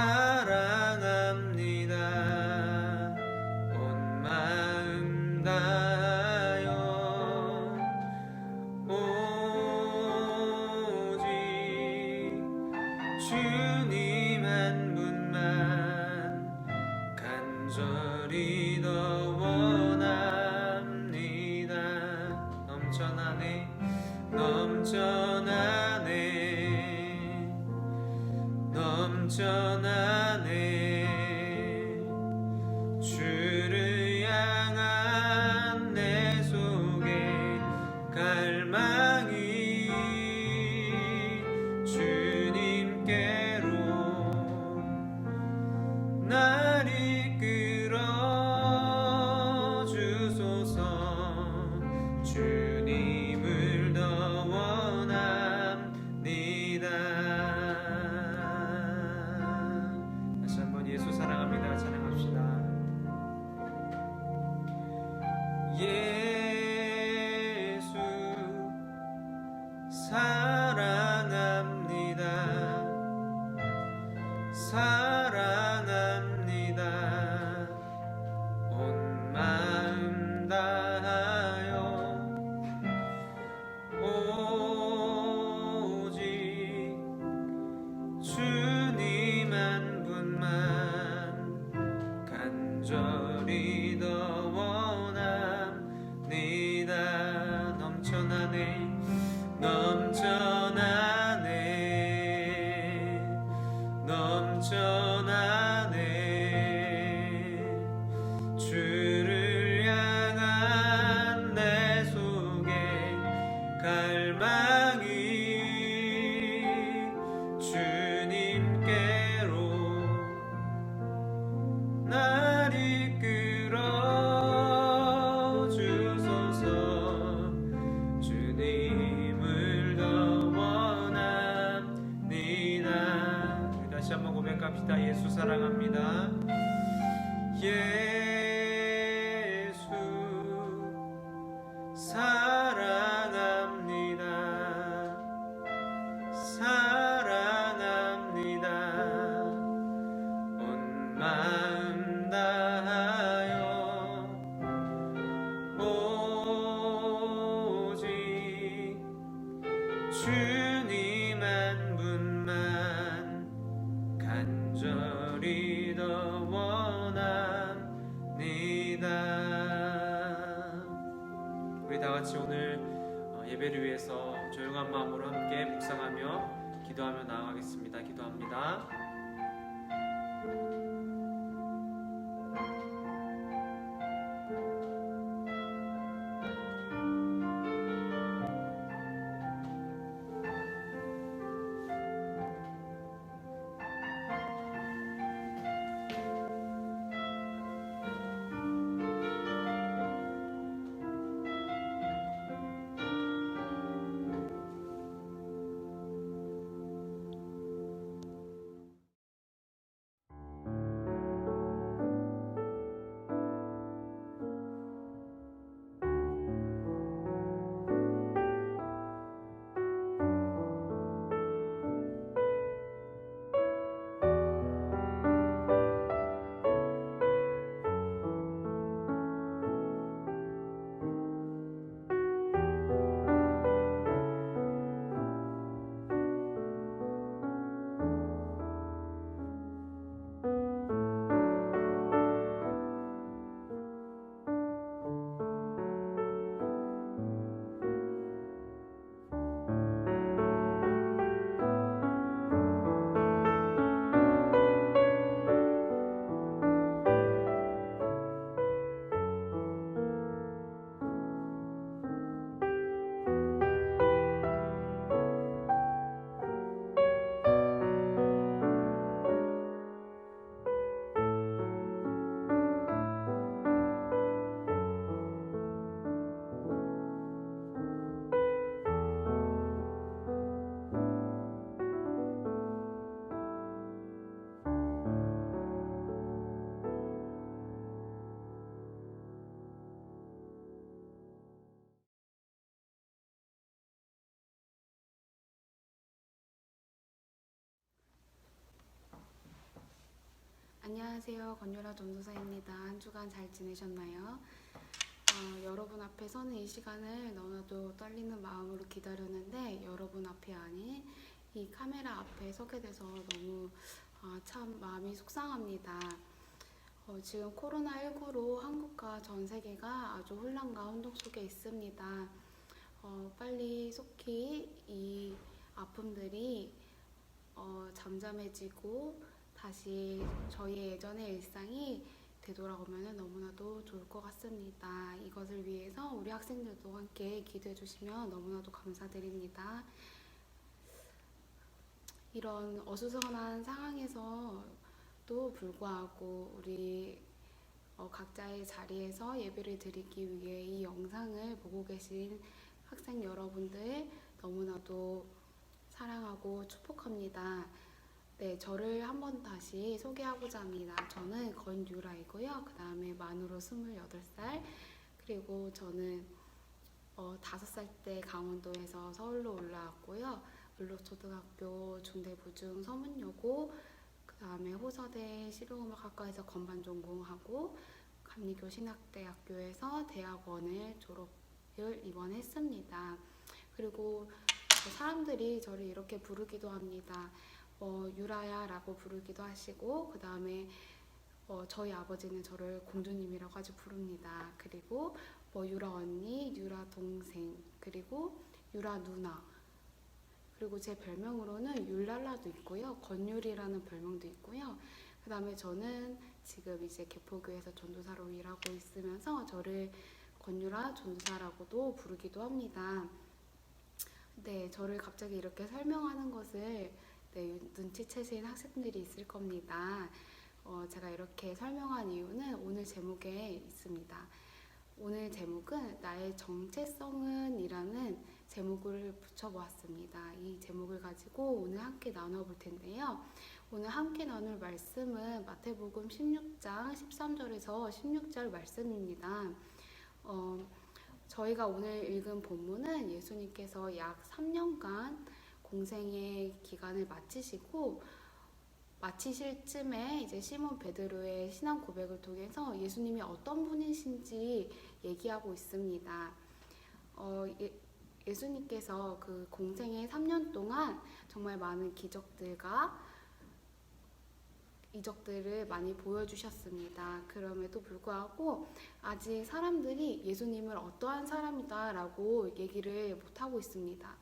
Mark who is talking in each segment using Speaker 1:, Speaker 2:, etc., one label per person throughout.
Speaker 1: 사랑합니다. 온 마음 다하여 오직 주님 한 분만 간절히 더 원합니다. 넘쳐나네 주를 향한 내 속에 갈망이 주님께로 날 이끌어 주소서. 주님을 더 원합니다. 다시 한번 예수 사랑합니다 찬양합시다. 예수 사랑합니다. 사랑합니다. 온 마음 다하여 오직 주님 한 분만 간절히 더 원합니다. 넘쳐나네 주를 향한 내 속에 갈망이 주님께로 날 이끌어 주소서. 주님을 더 원합니다. 우리 다시 한번 고백합시다. 예수 사랑합니다. 예수 사랑합니다. 사랑합니다. 온 마음 다하여 오직 주님 한 분만 간절히 더 원합니다. 우리 다같이 오늘 예배를 위해서 조용한 마음으로 함께 묵상하며 기도하며 나아가겠습니다. 기도합니다.
Speaker 2: 안녕하세요. 권유라 전도사입니다. 한 주간 잘 지내셨나요? 여러분 앞에 서는 이 시간을 너무나도 떨리는 마음으로 기다렸는데 여러분 앞이 아닌 이 카메라 앞에 서게 돼서 너무 참 마음이 속상합니다. 지금 코로나19로 한국과 전 세계가 아주 혼란과 혼동 속에 있습니다. 빨리 속히 이 아픔들이 잠잠해지고 다시 저희의 예전의 일상이 되돌아오면 너무나도 좋을 것 같습니다. 이것을 위해서 우리 학생들도 함께 기도해 주시면 너무나도 감사드립니다. 이런 어수선한 상황에서도 불구하고 우리 각자의 자리에서 예배를 드리기 위해 이 영상을 보고 계신 학생 여러분들 너무나도 사랑하고 축복합니다. 네, 저를 한번 다시 소개하고자 합니다. 저는 권유라이고요. 그 다음에 만으로 28살, 그리고 저는 5살 때 강원도에서 서울로 올라왔고요. 을록초등학교, 중대부중, 서문여고, 그 다음에 호서대 실용음악학과에서 건반 전공하고 감리교 신학대학교에서 대학원을 졸업을 이번에 했습니다. 그리고 사람들이 저를 이렇게 부르기도 합니다. 유라야 라고 부르기도 하시고, 그 다음에 저희 아버지는 저를 공주님이라고 아주 부릅니다. 그리고 유라 언니, 유라 동생, 그리고 유라 누나, 그리고 제 별명으로는 율랄라도 있고요. 권율이라는 별명도 있고요. 그 다음에 저는 지금 이제 개포교에서 전도사로 일하고 있으면서 저를 권유라 전도사라고도 부르기도 합니다. 네, 저를 갑자기 이렇게 설명하는 것을 눈치채신 학생들이 있을 겁니다. 제가 이렇게 설명한 이유는 오늘 제목에 있습니다. 오늘 제목은 나의 정체성은 이라는 제목을 붙여보았습니다. 이 제목을 가지고 오늘 함께 나눠볼 텐데요. 오늘 함께 나눌 말씀은 마태복음 16장 13절에서 16절 말씀입니다. 저희가 오늘 읽은 본문은 예수님께서 약 3년간 공생의 기간을 마치실 쯤에 이제 시몬 베드로의 신앙 고백을 통해서 예수님이 어떤 분이신지 얘기하고 있습니다. 예수님께서 그 공생의 3년 동안 정말 많은 이적들을 많이 보여주셨습니다. 그럼에도 불구하고 아직 사람들이 예수님을 어떠한 사람이다 라고 얘기를 못하고 있습니다.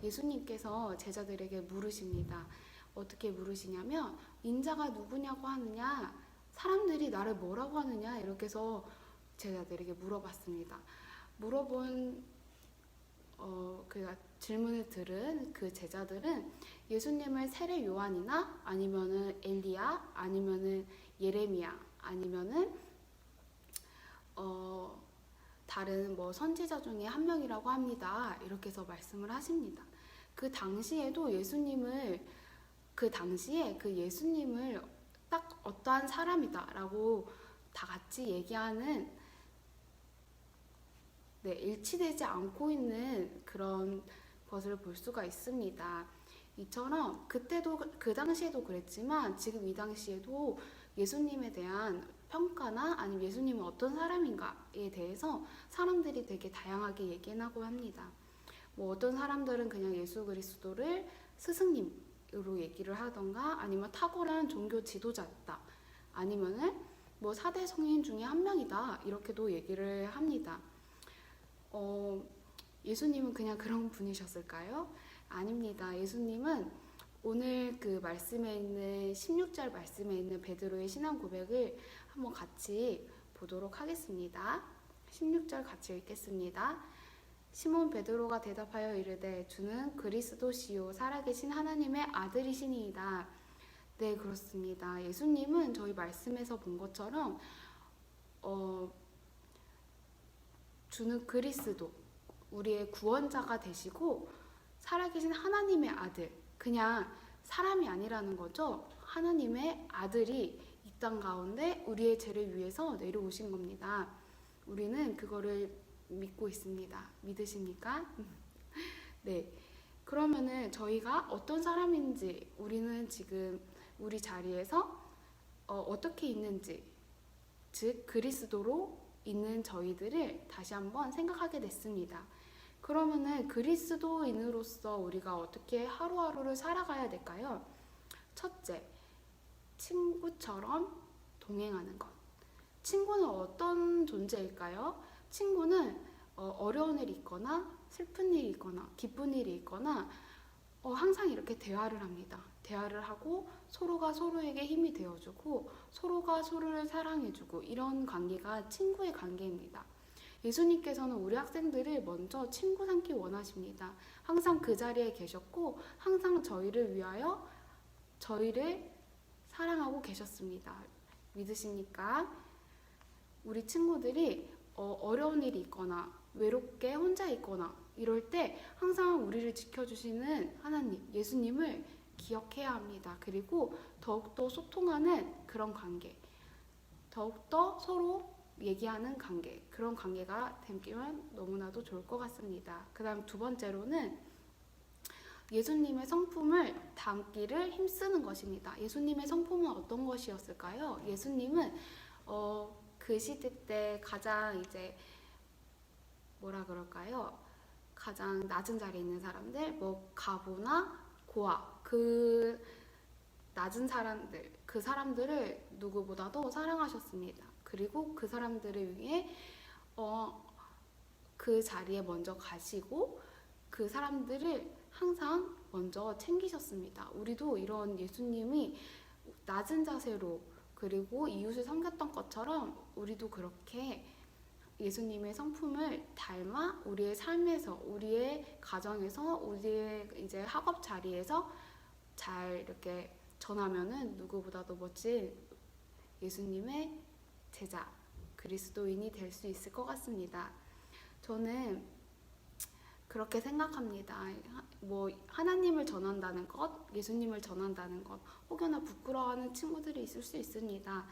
Speaker 2: 예수님께서 제자들에게 물으십니다. 어떻게 물으시냐면 인자가 누구냐고 하느냐, 사람들이 나를 뭐라고 하느냐, 이렇게 해서 제자들에게 물어봤습니다. 물어본 그 질문을 들은 그 제자들은 예수님을 세례 요한이나 아니면은 엘리야 아니면은 예레미야 아니면은 다른 선지자 중에 한 명이라고 합니다. 이렇게 해서 말씀을 하십니다. 그 당시에 그 예수님을 딱 어떠한 사람이다라고 다 같이 얘기하는 일치되지 않고 있는 그런 것을 볼 수가 있습니다. 이처럼 그 당시에도 그랬지만 지금 이 당시에도 예수님에 대한 평가나 아니면 예수님은 어떤 사람인가에 대해서 사람들이 되게 다양하게 얘기하고 합니다. 어떤 사람들은 그냥 예수 그리스도를 스승님으로 얘기를 하던가 아니면 탁월한 종교 지도자다 아니면은 4대 성인 중에 한 명이다 이렇게도 얘기를 합니다. 예수님은 그냥 그런 분이셨을까요? 아닙니다. 예수님은 오늘 그 말씀에 있는 16절 말씀에 있는 베드로의 신앙 고백을 한번 같이 보도록 하겠습니다. 16절 같이 읽겠습니다. 시몬 베드로가 대답하여 이르되 주는 그리스도시요 살아계신 하나님의 아들이시니이다. 네, 그렇습니다. 예수님은 저희 말씀에서 본 것처럼 주는 그리스도, 우리의 구원자가 되시고 살아계신 하나님의 아들, 그냥 사람이 아니라는 거죠. 하나님의 아들이 이 땅 가운데 우리의 죄를 위해서 내려오신 겁니다. 우리는 그거를 믿고 있습니다. 믿으십니까? 네. 그러면은 저희가 어떤 사람인지 우리는 지금 우리 자리에서 어떻게 있는지, 즉 그리스도로 있는 저희들을 다시 한번 생각하게 됐습니다. 그러면은 그리스도인으로서 우리가 어떻게 하루하루를 살아가야 될까요? 첫째, 친구처럼 동행하는 것. 친구는 어떤 존재일까요? 친구는 어려운 일이 있거나 슬픈 일이 있거나 기쁜 일이 있거나 항상 이렇게 대화를 합니다. 대화를 하고 서로가 서로에게 힘이 되어주고 서로가 서로를 사랑해주고 이런 관계가 친구의 관계입니다. 예수님께서는 우리 학생들을 먼저 친구 삼기 원하십니다. 항상 그 자리에 계셨고 항상 저희를 위하여 저희를 사랑하고 계셨습니다. 믿으십니까? 우리 친구들이 어려운 일이 있거나 외롭게 혼자 있거나 이럴 때 항상 우리를 지켜주시는 하나님, 예수님을 기억해야 합니다. 그리고 더욱더 소통하는 그런 관계, 더욱더 서로 얘기하는 관계, 그런 관계가 되면 너무나도 좋을 것 같습니다. 그 다음 두 번째로는 예수님의 성품을 담기를 힘쓰는 것입니다. 예수님의 성품은 어떤 것이었을까요? 예수님은 그 시대 때 가장 이제 뭐라 그럴까요? 가장 낮은 자리에 있는 사람들, 뭐 가부나 고아, 그 낮은 사람들, 그 사람들을 누구보다도 사랑하셨습니다. 그리고 그 사람들을 위해 그 자리에 먼저 가시고 그 사람들을 항상 먼저 챙기셨습니다. 우리도 이런 예수님이 낮은 자세로 그리고 이웃을 섬겼던 것처럼 우리도 그렇게 예수님의 성품을 닮아 우리의 삶에서, 우리의 가정에서, 우리의 이제 학업 자리에서 잘 이렇게 전하면은 누구보다도 멋진 예수님의 제자, 그리스도인이 될 수 있을 것 같습니다. 저는 그렇게 생각합니다. 뭐 하나님을 전한다는 것, 예수님을 전한다는 것, 혹여나 부끄러워하는 친구들이 있을 수 있습니다.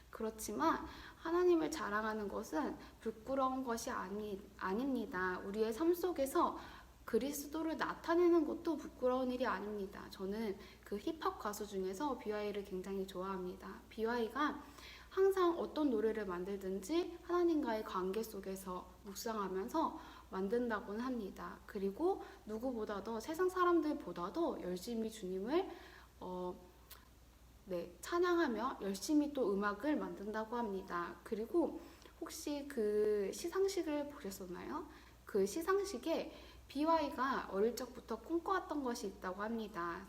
Speaker 2: 그렇지만 하나님을 자랑하는 것은 부끄러운 것이 아닙니다. 우리의 삶 속에서 그리스도를 나타내는 것도 부끄러운 일이 아닙니다. 저는 그 힙합 가수 중에서 BY를 굉장히 좋아합니다. BY가 항상 어떤 노래를 만들든지 하나님과의 관계 속에서 묵상하면서 만든다고는 합니다. 그리고 누구보다도 세상 사람들보다도 열심히 주님을 찬양하며 열심히 또 음악을 만든다고 합니다. 그리고 혹시 그 시상식을 보셨었나요? 그 시상식에 BY가 어릴 적부터 꿈꿔왔던 것이 있다고 합니다.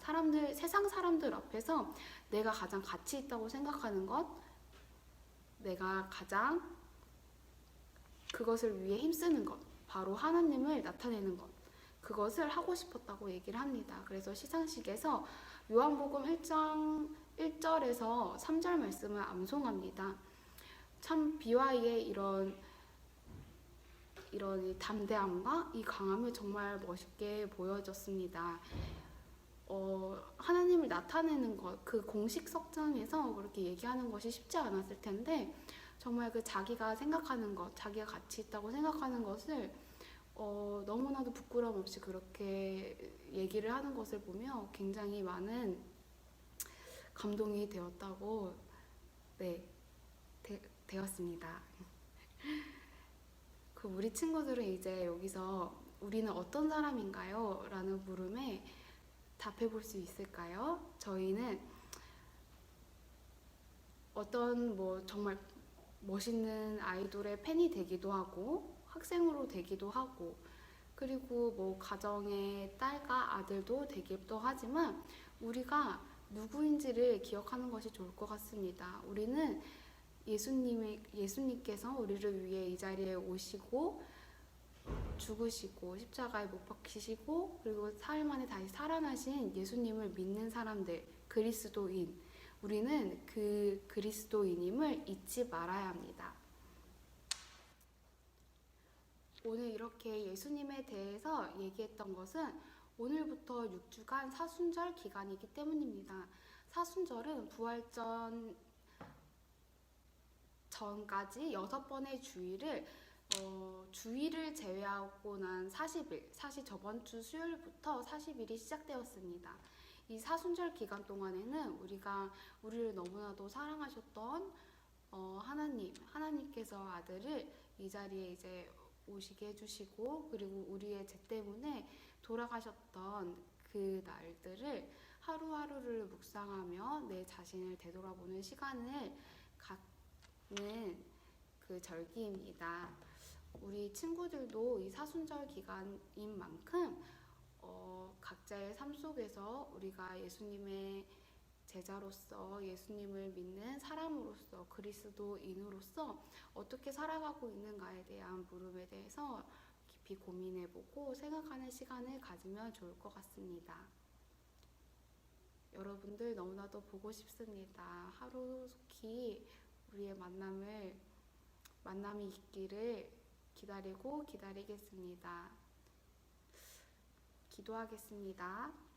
Speaker 2: 세상 사람들 앞에서 내가 가장 가치 있다고 생각하는 것, 내가 가장 그것을 위해 힘쓰는 것, 바로 하나님을 나타내는 것, 그것을 하고 싶었다고 얘기를 합니다. 그래서 시상식에서 요한복음 1장 1절에서 3절 말씀을 암송합니다. 참 BY의 이런 이 담대함과 이 강함이 정말 멋있게 보여졌습니다. 하나님을 나타내는 것, 그 공식 석장에서 그렇게 얘기하는 것이 쉽지 않았을 텐데 정말 그 자기가 생각하는 것, 자기가 가치 있다고 생각하는 것을 너무나도 부끄러움 없이 그렇게 얘기를 하는 것을 보며 굉장히 많은 감동이 되었다고 되었습니다. 그 우리 친구들은 이제 여기서 우리는 어떤 사람인가요? 라는 물음에 답해 볼 수 있을까요? 저희는 어떤 정말 멋있는 아이돌의 팬이 되기도 하고 학생으로 되기도 하고 그리고 가정의 딸과 아들도 되기도 하지만 우리가 누구인지를 기억하는 것이 좋을 것 같습니다. 우리는 예수님께서 우리를 위해 이 자리에 오시고 죽으시고 십자가에 못 박히시고 그리고 사흘 만에 다시 살아나신 예수님을 믿는 사람들, 그리스도인, 우리는 그 그리스도인임을 잊지 말아야 합니다. 오늘 이렇게 예수님에 대해서 얘기했던 것은 오늘부터 6주간 사순절 기간이기 때문입니다. 사순절은 부활절 전까지 6번의 주일을 제외하고 난 40일, 사실 저번 주 수요일부터 40일이 시작되었습니다. 이 사순절 기간 동안에는 우리가 우리를 너무나도 사랑하셨던 하나님께서 아들을 이 자리에 이제 오시게 해주시고, 그리고 우리의 죄 때문에 돌아가셨던 그 날들을 하루하루를 묵상하며 내 자신을 되돌아보는 시간을 갖는 그 절기입니다. 우리 친구들도 이 사순절 기간인 만큼 각자의 삶 속에서 우리가 예수님의 제자로서, 예수님을 믿는 사람으로서, 그리스도인으로서 어떻게 살아가고 있는가에 대한 물음에 대해서 깊이 고민해보고 생각하는 시간을 가지면 좋을 것 같습니다. 여러분들 너무나도 보고 싶습니다. 하루속히 우리의 만남이 있기를 기다리겠습니다. 기도하겠습니다.